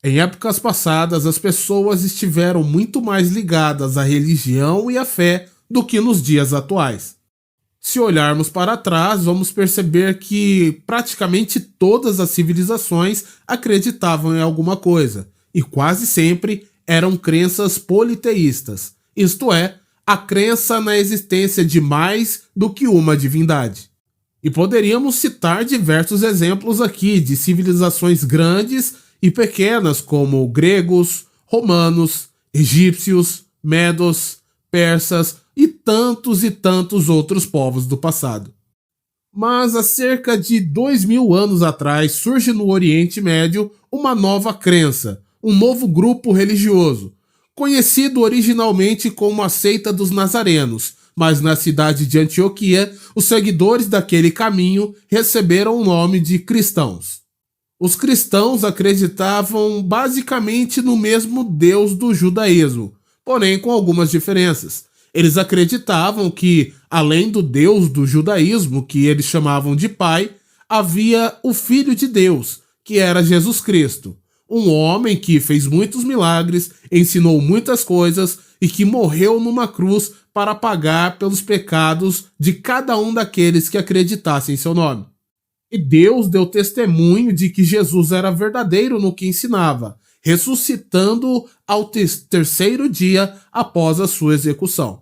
Em épocas passadas, as pessoas estiveram muito mais ligadas à religião e à fé do que nos dias atuais. Se olharmos para trás, vamos perceber que praticamente todas as civilizações acreditavam em alguma coisa, e quase sempre eram crenças politeístas, isto é, a crença na existência de mais do que uma divindade. E poderíamos citar diversos exemplos aqui de civilizações grandes e pequenas, como gregos, romanos, egípcios, medos, persas e tantos outros povos do passado. Mas há cerca de 2000 anos atrás surge no Oriente Médio uma nova crença, um novo grupo religioso, conhecido originalmente como a Seita dos Nazarenos, mas na cidade de Antioquia, os seguidores daquele caminho receberam o nome de cristãos. Os cristãos acreditavam basicamente no mesmo Deus do judaísmo, porém com algumas diferenças. Eles acreditavam que, além do Deus do judaísmo, que eles chamavam de Pai, havia o Filho de Deus, que era Jesus Cristo, um homem que fez muitos milagres, ensinou muitas coisas e que morreu numa cruz para pagar pelos pecados de cada um daqueles que acreditassem em seu nome. E Deus deu testemunho de que Jesus era verdadeiro no que ensinava, ressuscitando ao terceiro dia após a sua execução.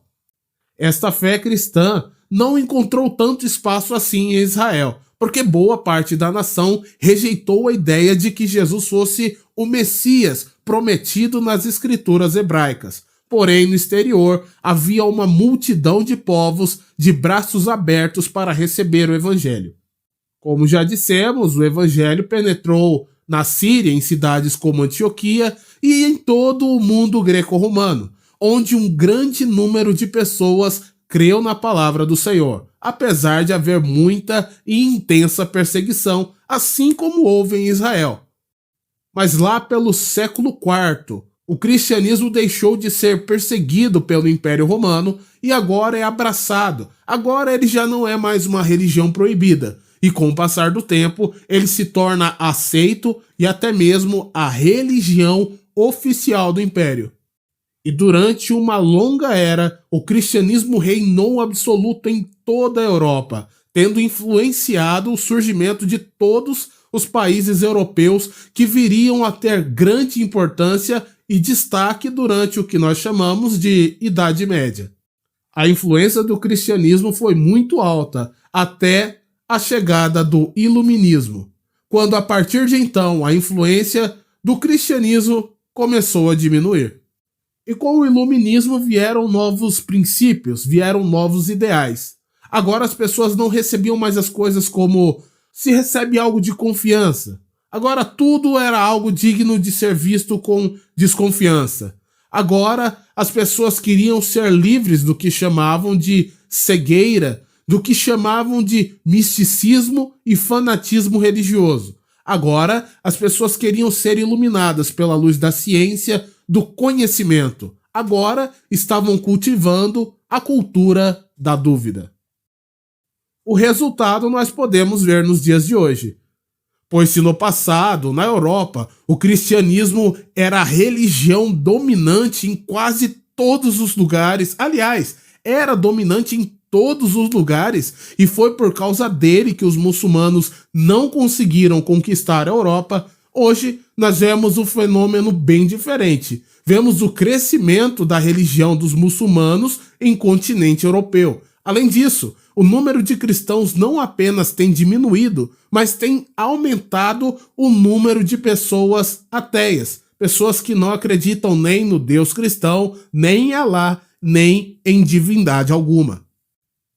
Esta fé cristã não encontrou tanto espaço assim em Israel, porque boa parte da nação rejeitou a ideia de que Jesus fosse o Messias prometido nas escrituras hebraicas. Porém, no exterior, havia uma multidão de povos de braços abertos para receber o evangelho. Como já dissemos, o evangelho penetrou na Síria, em cidades como Antioquia, e em todo o mundo greco-romano, onde um grande número de pessoas creu na palavra do Senhor, apesar de haver muita e intensa perseguição, assim como houve em Israel. Mas lá pelo século IV, o cristianismo deixou de ser perseguido pelo Império Romano e agora é abraçado. Agora ele já não é mais uma religião proibida. E com o passar do tempo, ele se torna aceito e até mesmo a religião oficial do Império. E durante uma longa era, o cristianismo reinou absoluto em toda a Europa, tendo influenciado o surgimento de todos os países europeus que viriam a ter grande importância e destaque durante o que nós chamamos de Idade Média. A influência do cristianismo foi muito alta, até a chegada do Iluminismo, quando a partir de então a influência do cristianismo começou a diminuir. E com o Iluminismo vieram novos princípios, vieram novos ideais. Agora as pessoas não recebiam mais as coisas como se recebe algo de confiança. Agora tudo era algo digno de ser visto com desconfiança. Agora as pessoas queriam ser livres do que chamavam de cegueira, do que chamavam de misticismo e fanatismo religioso. Agora as pessoas queriam ser iluminadas pela luz da ciência, do conhecimento. Agora estavam cultivando a cultura da dúvida. O resultado nós podemos ver nos dias de hoje. Pois se no passado, na Europa, o cristianismo era a religião dominante em quase todos os lugares, aliás, era dominante em todos os lugares, e foi por causa dele que os muçulmanos não conseguiram conquistar a Europa, hoje nós vemos um fenômeno bem diferente. Vemos o crescimento da religião dos muçulmanos em continente europeu. Além disso, o número de cristãos não apenas tem diminuído, mas tem aumentado o número de pessoas ateias, pessoas que não acreditam nem no Deus cristão, nem em Alá, nem em divindade alguma.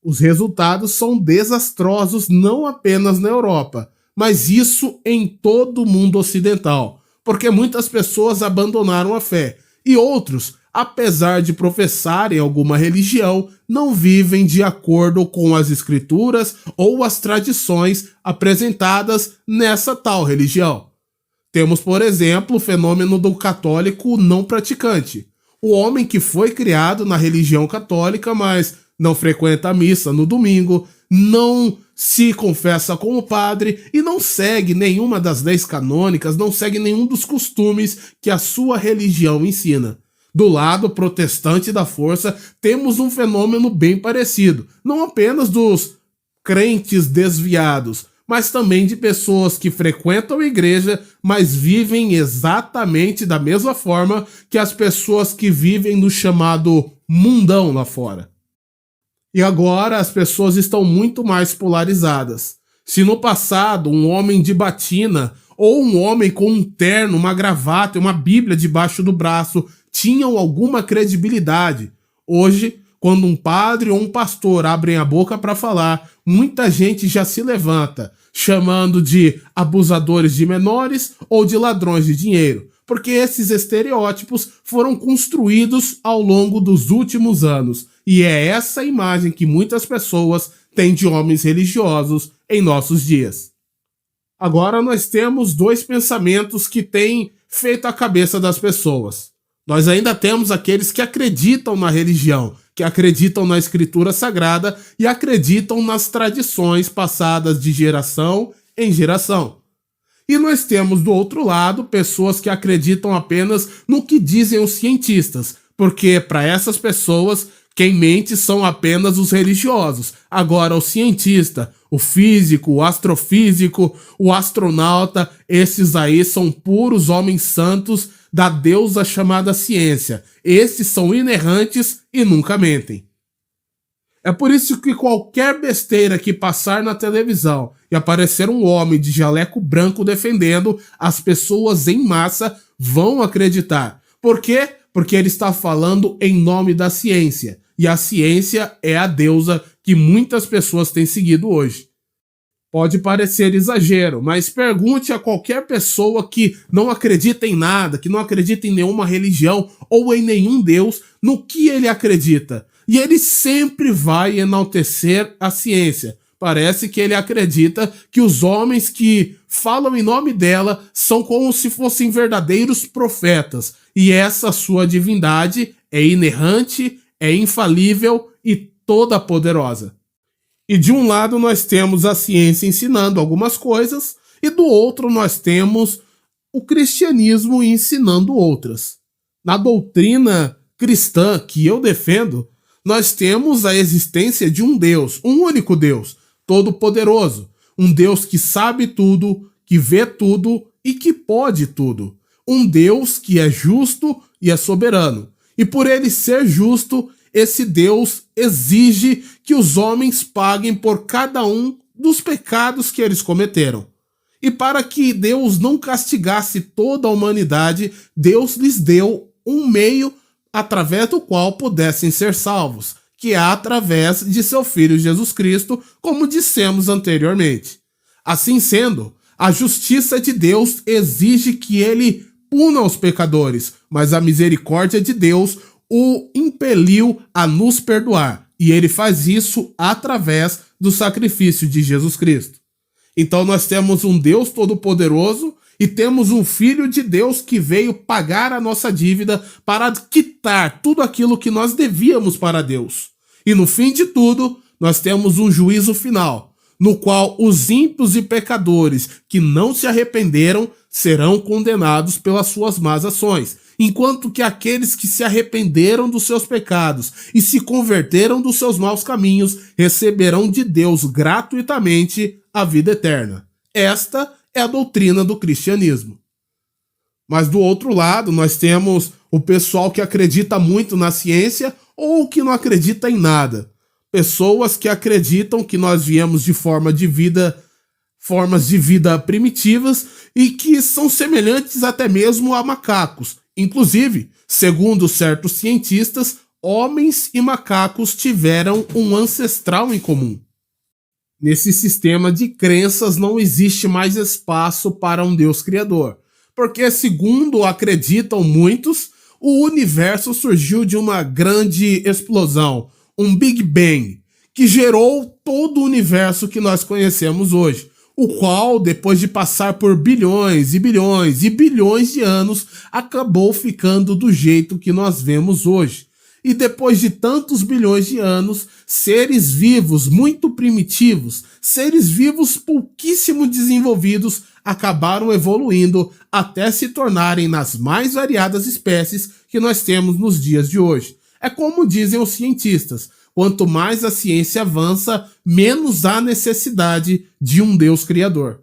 Os resultados são desastrosos não apenas na Europa, mas isso em todo o mundo ocidental, porque muitas pessoas abandonaram a fé e outros, apesar de professarem alguma religião, não vivem de acordo com as escrituras ou as tradições apresentadas nessa tal religião. Temos, por exemplo, o fenômeno do católico não praticante. O homem que foi criado na religião católica, mas não frequenta a missa no domingo, não se confessa como padre e não segue nenhuma das leis canônicas, não segue nenhum dos costumes que a sua religião ensina. Do lado protestante da força, temos um fenômeno bem parecido, não apenas dos crentes desviados, mas também de pessoas que frequentam a igreja, mas vivem exatamente da mesma forma que as pessoas que vivem no chamado mundão lá fora. E agora as pessoas estão muito mais polarizadas. Se no passado um homem de batina ou um homem com um terno, uma gravata e uma bíblia debaixo do braço tinham alguma credibilidade, hoje, quando um padre ou um pastor abrem a boca para falar, muita gente já se levanta, chamando de abusadores de menores ou de ladrões de dinheiro, porque esses estereótipos foram construídos ao longo dos últimos anos, e é essa imagem que muitas pessoas têm de homens religiosos em nossos dias. Agora nós temos dois pensamentos que têm feito a cabeça das pessoas. Nós ainda temos aqueles que acreditam na religião, que acreditam na escritura sagrada e acreditam nas tradições passadas de geração em geração. E nós temos do outro lado pessoas que acreditam apenas no que dizem os cientistas, porque para essas pessoas quem mente são apenas os religiosos. Agora o cientista, o físico, o astrofísico, o astronauta, esses aí são puros homens santos da deusa chamada ciência. Esses são inerrantes e nunca mentem. É por isso que qualquer besteira que passar na televisão e aparecer um homem de jaleco branco defendendo, as pessoas em massa vão acreditar. Por quê? Porque ele está falando em nome da ciência. E a ciência é a deusa que muitas pessoas têm seguido hoje. Pode parecer exagero, mas pergunte a qualquer pessoa que não acredita em nada, que não acredita em nenhuma religião ou em nenhum Deus, no que ele acredita. E ele sempre vai enaltecer a ciência. Parece que ele acredita que os homens que falam em nome dela são como se fossem verdadeiros profetas. E essa sua divindade é inerrante, é infalível e toda poderosa. E de um lado nós temos a ciência ensinando algumas coisas, e do outro nós temos o cristianismo ensinando outras. Na doutrina cristã que eu defendo, nós temos a existência de um Deus, um único Deus, todo-poderoso, um Deus que sabe tudo, que vê tudo e que pode tudo. Um Deus que é justo e é soberano. E por ele ser justo, esse Deus exige que os homens paguem por cada um dos pecados que eles cometeram. E para que Deus não castigasse toda a humanidade, Deus lhes deu um meio através do qual pudessem ser salvos, que é através de seu Filho Jesus Cristo, como dissemos anteriormente. Assim sendo, a justiça de Deus exige que ele puna os pecadores, mas a misericórdia de Deus o impeliu a nos perdoar, e ele faz isso através do sacrifício de Jesus Cristo. Então nós temos um Deus todo-poderoso e temos um Filho de Deus que veio pagar a nossa dívida para quitar tudo aquilo que nós devíamos para Deus. E no fim de tudo, nós temos um juízo final, no qual os ímpios e pecadores que não se arrependeram serão condenados pelas suas más ações, enquanto que aqueles que se arrependeram dos seus pecados e se converteram dos seus maus caminhos receberão de Deus gratuitamente a vida eterna. Esta é a doutrina do cristianismo. Mas do outro lado, nós temos o pessoal que acredita muito na ciência ou que não acredita em nada. Pessoas que acreditam que nós viemos de formas de vida primitivas e que são semelhantes até mesmo a macacos. Inclusive, segundo certos cientistas, homens e macacos tiveram um ancestral em comum. Nesse sistema de crenças não existe mais espaço para um Deus criador, porque, segundo acreditam muitos, o universo surgiu de uma grande explosão, um Big Bang, que gerou todo o universo que nós conhecemos hoje, o qual, depois de passar por bilhões e bilhões e bilhões de anos, acabou ficando do jeito que nós vemos hoje. E depois de tantos bilhões de anos, seres vivos muito primitivos, seres vivos pouquíssimo desenvolvidos, acabaram evoluindo até se tornarem nas mais variadas espécies que nós temos nos dias de hoje. É como dizem os cientistas, quanto mais a ciência avança, menos há necessidade de um Deus criador.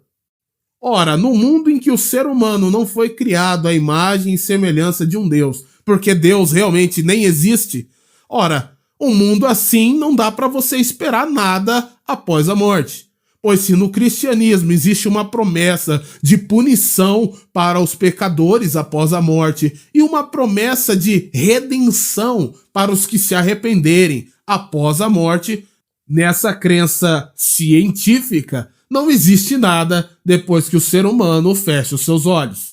Ora, no mundo em que o ser humano não foi criado à imagem e semelhança de um Deus, porque Deus realmente nem existe, ora, um mundo assim não dá para você esperar nada após a morte. Pois se no cristianismo existe uma promessa de punição para os pecadores após a morte e uma promessa de redenção para os que se arrependerem após a morte, nessa crença científica não existe nada depois que o ser humano fecha os seus olhos.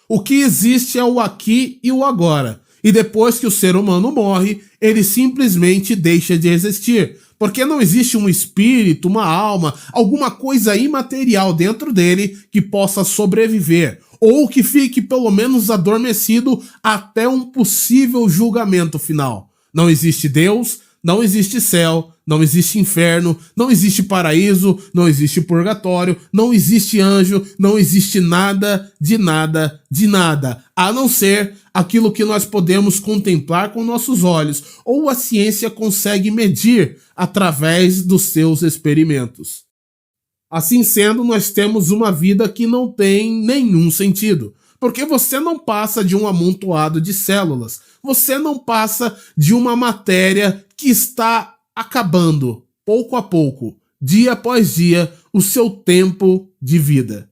O que existe é o aqui e o agora. E depois que o ser humano morre, ele simplesmente deixa de existir. Porque não existe um espírito, uma alma, alguma coisa imaterial dentro dele que possa sobreviver. Ou que fique pelo menos adormecido até um possível julgamento final. Não existe Deus, não existe céu, não existe inferno, não existe paraíso, não existe purgatório, não existe anjo, não existe nada de nada de nada, a não ser aquilo que nós podemos contemplar com nossos olhos, ou a ciência consegue medir através dos seus experimentos. Assim sendo, nós temos uma vida que não tem nenhum sentido. Porque você não passa de um amontoado de células. Você não passa de uma matéria que está acabando, pouco a pouco, dia após dia, o seu tempo de vida.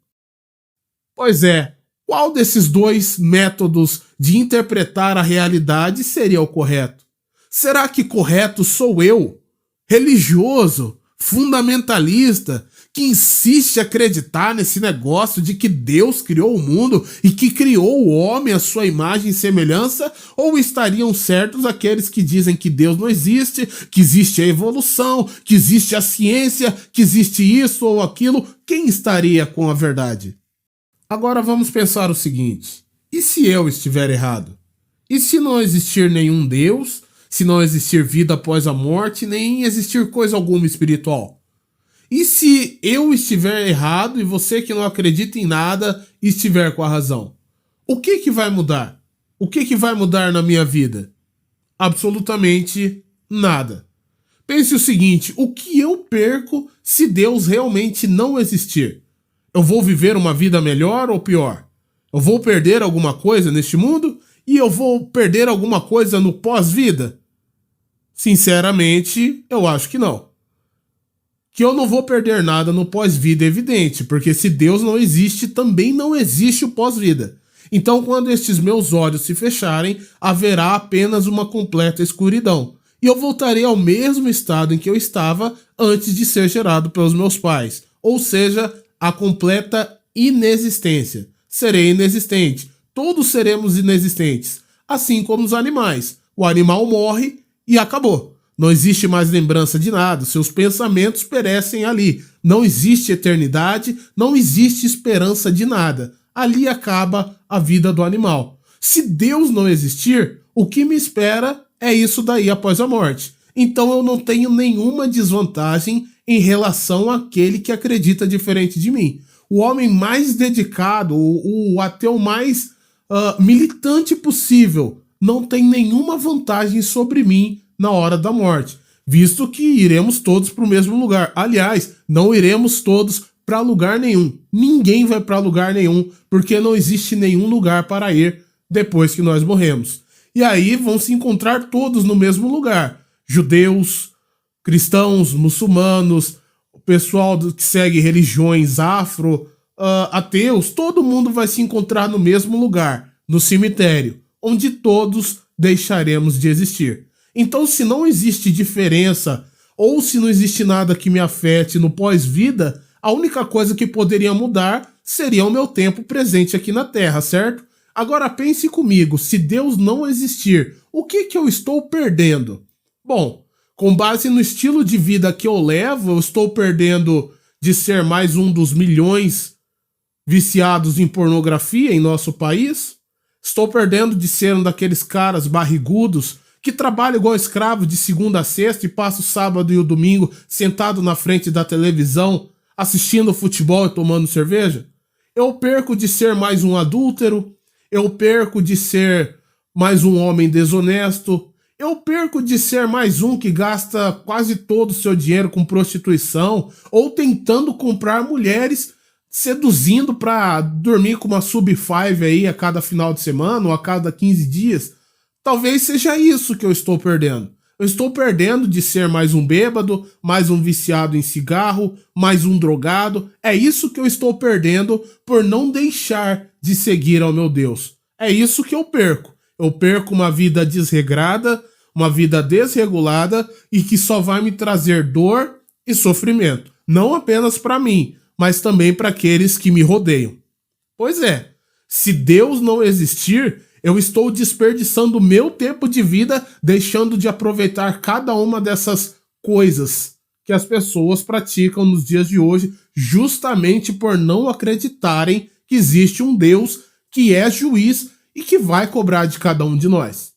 Pois é, qual desses dois métodos de interpretar a realidade seria o correto? Será que correto sou eu, religioso, fundamentalista, que insiste em acreditar nesse negócio de que Deus criou o mundo e que criou o homem à sua imagem e semelhança? Ou estariam certos aqueles que dizem que Deus não existe, que existe a evolução, que existe a ciência, que existe isso ou aquilo? Quem estaria com a verdade? Agora vamos pensar o seguinte: e se eu estiver errado? E se não existir nenhum Deus, se não existir vida após a morte, nem existir coisa alguma espiritual? E se eu estiver errado e você que não acredita em nada estiver com a razão? O que vai mudar? O que vai mudar na minha vida? Absolutamente nada. Pense o seguinte: o que eu perco se Deus realmente não existir? Eu vou viver uma vida melhor ou pior? Eu vou perder alguma coisa neste mundo? E eu vou perder alguma coisa no pós-vida? Sinceramente, eu acho que não. Que eu não vou perder nada no pós-vida é evidente, porque se Deus não existe, também não existe o pós-vida. Então, quando estes meus olhos se fecharem, haverá apenas uma completa escuridão. E eu voltarei ao mesmo estado em que eu estava antes de ser gerado pelos meus pais. Ou seja, a completa inexistência. Serei inexistente. Todos seremos inexistentes. Assim como os animais. O animal morre e acabou. Não existe mais lembrança de nada, seus pensamentos perecem ali. Não existe eternidade, não existe esperança de nada. Ali acaba a vida do animal. Se Deus não existir, o que me espera é isso daí após a morte. Então eu não tenho nenhuma desvantagem em relação àquele que acredita diferente de mim. O homem mais dedicado, o ateu mais militante possível, não tem nenhuma vantagem sobre mim na hora da morte, visto que iremos todos para o mesmo lugar. Aliás, não iremos todos para lugar nenhum. Ninguém vai para lugar nenhum, porque não existe nenhum lugar para ir depois que nós morremos. E aí vão se encontrar todos no mesmo lugar. Judeus, cristãos, muçulmanos, o pessoal que segue religiões afro, ateus, todo mundo vai se encontrar no mesmo lugar, no cemitério, onde todos deixaremos de existir. Então, se não existe diferença, ou se não existe nada que me afete no pós-vida, a única coisa que poderia mudar seria o meu tempo presente aqui na Terra, certo? Agora pense comigo, se Deus não existir, o que eu estou perdendo? Bom, com base no estilo de vida que eu levo, eu estou perdendo de ser mais um dos milhões viciados em pornografia em nosso país? Estou perdendo de ser um daqueles caras barrigudos que trabalha igual escravo de segunda a sexta e passa o sábado e o domingo sentado na frente da televisão, assistindo futebol e tomando cerveja? Eu perco de ser mais um adúltero, eu perco de ser mais um homem desonesto, eu perco de ser mais um que gasta quase todo o seu dinheiro com prostituição ou tentando comprar mulheres, seduzindo pra dormir com uma sub-5 aí a cada final de semana ou a cada 15 dias. Talvez seja isso que eu estou perdendo. Eu estou perdendo de ser mais um bêbado, mais um viciado em cigarro, mais um drogado. É isso que eu estou perdendo por não deixar de seguir ao meu Deus. É isso que eu perco. Eu perco uma vida desregrada, uma vida desregulada e que só vai me trazer dor e sofrimento. Não apenas para mim, mas também para aqueles que me rodeiam. Pois é, se Deus não existir, eu estou desperdiçando o meu tempo de vida, deixando de aproveitar cada uma dessas coisas que as pessoas praticam nos dias de hoje, justamente por não acreditarem que existe um Deus que é juiz e que vai cobrar de cada um de nós.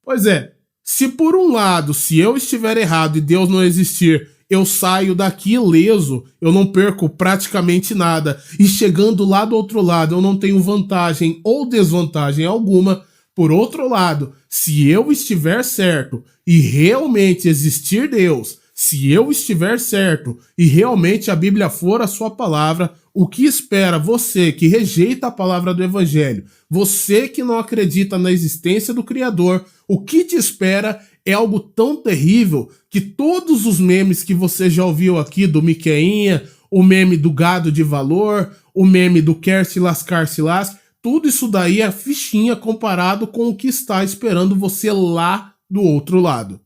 Pois é, se por um lado, se eu estiver errado e Deus não existir, eu saio daqui ileso, eu não perco praticamente nada, e chegando lá do outro lado eu não tenho vantagem ou desvantagem alguma. Por outro lado, se eu estiver certo e realmente existir Deus, se eu estiver certo e realmente a Bíblia for a sua palavra, o que espera você que rejeita a palavra do Evangelho, você que não acredita na existência do Criador, o que te espera é algo tão terrível que todos os memes que você já ouviu aqui do Miqueinha, o meme do gado de valor, o meme do quer se lascar se lasque, tudo isso daí é fichinha comparado com o que está esperando você lá do outro lado.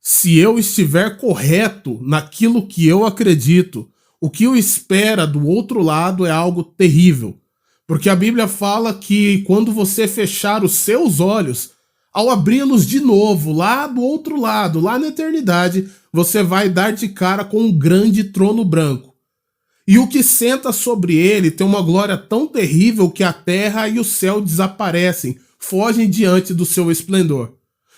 Se eu estiver correto naquilo que eu acredito, o que eu espero do outro lado é algo terrível. Porque a Bíblia fala que quando você fechar os seus olhos, ao abri-los de novo, lá do outro lado, lá na eternidade, você vai dar de cara com um grande trono branco. E o que senta sobre ele tem uma glória tão terrível que a terra e o céu desaparecem, fogem diante do seu esplendor.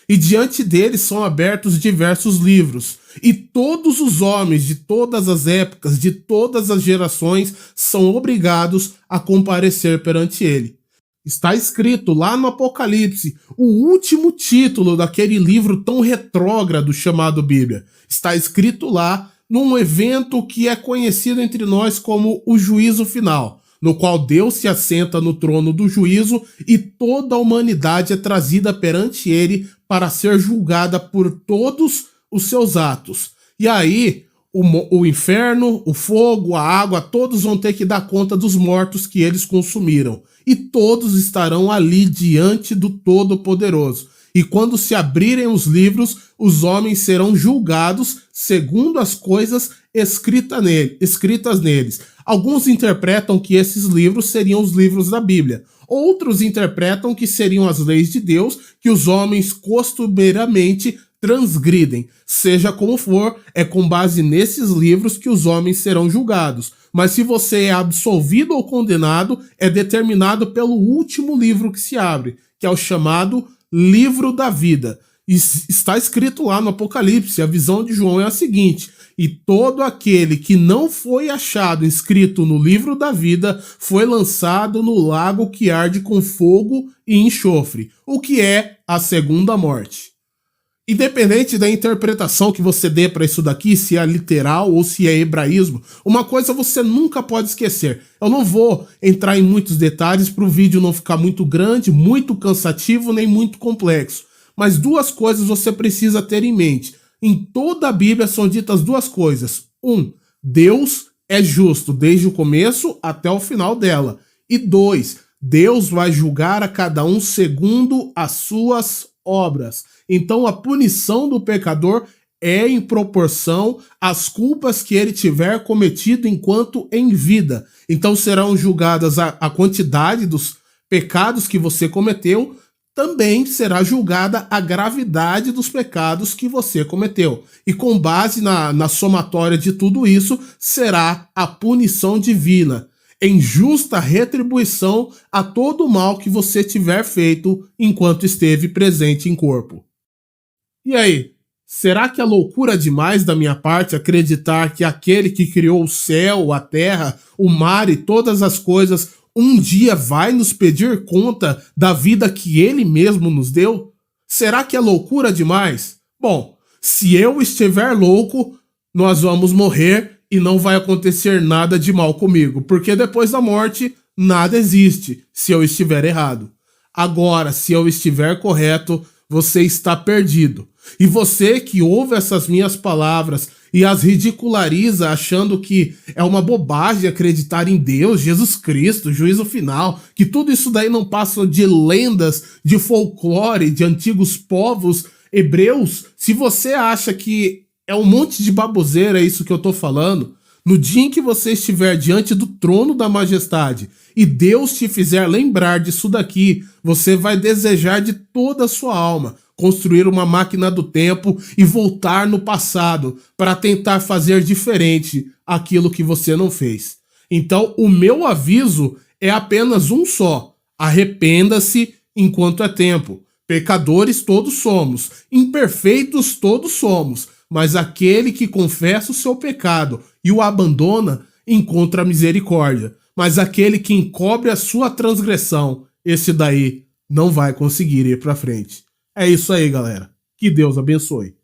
E diante dele são abertos diversos livros, e todos os homens de todas as épocas, de todas as gerações, são obrigados a comparecer perante ele. Está escrito lá no Apocalipse, o último título daquele livro tão retrógrado chamado Bíblia. Está escrito lá num evento que é conhecido entre nós como o juízo final, no qual Deus se assenta no trono do juízo e toda a humanidade é trazida perante ele para ser julgada por todos os seus atos. E aí, o inferno, o fogo, a água, todos vão ter que dar conta dos mortos que eles consumiram. E todos estarão ali diante do Todo-Poderoso. E quando se abrirem os livros, os homens serão julgados segundo as coisas escritas neles. Alguns interpretam que esses livros seriam os livros da Bíblia. Outros interpretam que seriam as leis de Deus que os homens costumeiramente transgridem. Seja como for, é com base nesses livros que os homens serão julgados. Mas se você é absolvido ou condenado, é determinado pelo último livro que se abre, que é o chamado Livro da Vida. E está escrito lá no Apocalipse, a visão de João é a seguinte: e todo aquele que não foi achado inscrito no livro da vida foi lançado no lago que arde com fogo e enxofre, o que é a segunda morte. Independente da interpretação que você dê para isso daqui, se é literal ou se é hebraísmo, uma coisa você nunca pode esquecer. Eu não vou entrar em muitos detalhes para o vídeo não ficar muito grande, muito cansativo, nem muito complexo. Mas duas coisas você precisa ter em mente. Em toda a Bíblia são ditas duas coisas. Deus é justo desde o começo até o final dela. E 2, Deus vai julgar a cada um segundo as suas obras. Então a punição do pecador é em proporção às culpas que ele tiver cometido enquanto em vida. Então serão julgadas a quantidade dos pecados que você cometeu, também será julgada a gravidade dos pecados que você cometeu. E com base na somatória de tudo isso, será a punição divina. em justa retribuição a todo o mal que você tiver feito enquanto esteve presente em corpo. E aí, será que é loucura demais da minha parte acreditar que aquele que criou o céu, a terra, o mar e todas as coisas um dia vai nos pedir conta da vida que ele mesmo nos deu? Será que é loucura demais? Bom, se eu estiver louco, nós vamos morrer e não vai acontecer nada de mal comigo, porque depois da morte nada existe se eu estiver errado. Agora, se eu estiver correto, você está perdido. E você que ouve essas minhas palavras e as ridiculariza achando que é uma bobagem acreditar em Deus, Jesus Cristo, juízo final, que tudo isso daí não passa de lendas, de folclore, de antigos povos hebreus, se você acha que é um monte de baboseira isso que eu tô falando, no dia em que você estiver diante do trono da majestade e Deus te fizer lembrar disso daqui, você vai desejar de toda a sua alma construir uma máquina do tempo e voltar no passado para tentar fazer diferente aquilo que você não fez. Então, o meu aviso é apenas um só: arrependa-se enquanto é tempo. Pecadores todos somos, imperfeitos todos somos, mas aquele que confessa o seu pecado e o abandona encontra misericórdia. Mas aquele que encobre a sua transgressão, esse daí não vai conseguir ir para frente. É isso aí, galera. Que Deus abençoe.